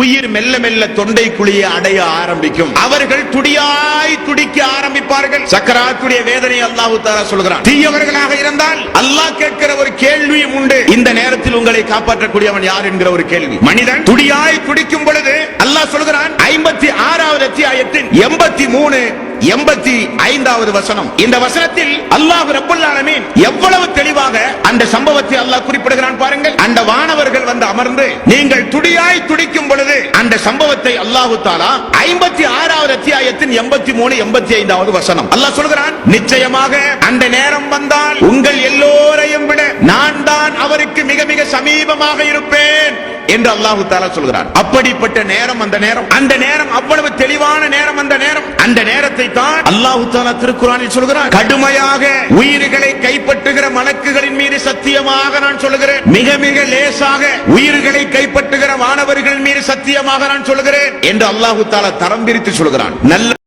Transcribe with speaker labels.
Speaker 1: உயிர் மெல்ல மெல்ல தொண்டை குழியை அடைய ஆரம்பிக்கும். அவர்கள் துடியாய் துடிக்க ஆரம்பிப்பார்கள். சக்கராத்துடைய வேதனை அல்லாஹ் தஆலா சொல்கிறான். தீயவர்களாக இருந்தால் அல்லாஹ் கேட்கிற ஒரு கேள்வியும் உண்டு. இந்த நேரத்தில் உங்களை காப்பாற்றக்கூடியவன் யார் என்கிற ஒரு கேள்வி. மனிதன் துடியாய் துடிக்கும் பொழுது அல்லாஹ் சொல்கிறான் 56வது அத்தியாயத்தின் 83 85வது வசனம். இந்த வசனத்தில் அல்லாஹ் ரப்பல் ஆலமீன் எவ்வளவு தெளிவாக அந்த சம்பவத்தை அல்லாஹ் குறிப்பிடுகிறான் பாருங்கள். அந்த வானவர்கள் வந்து அமர்ந்து நீங்கள் துடியாய் துடிக்கும் பொழுது அந்த சம்பவத்தை அல்லாஹ் தஆலா 56வது அத்தியாயத்தின் 83 85வது வசனம் அல்லாஹ் சொல்கிறான். நிச்சயமாக அந்த நேரம் வந்தால் உங்கள் எல்லோரையும் விட நான் தான் அவருக்கு மிக மிக சமீபமாக இருப்பேன் என்று அல்லாஹ் தஆலா சொல்கிறான். அப்படிப்பட்ட நேரம் அந்த நேரம் அவ்வளவு தெளிவான நேரம். அந்த நேரத்தை தான் அல்லாஹ் தஆலா திருக்குர்ஆனில் சொல்கிறான். கடுமையாக உயிர்களை கைப்பற்றுகிற மலக்குகளின் மீது சத்தியமாக நான் சொல்கிறேன், மிக மிக லேசாக உயிர்களை கைப்பற்றுகிற மாணவர்கள் மீது சத்தியமாக நான் சொல்கிறேன் என்று அல்லாஹ் தஆலா தரம் பிரித்து சொல்கிறான். நல்ல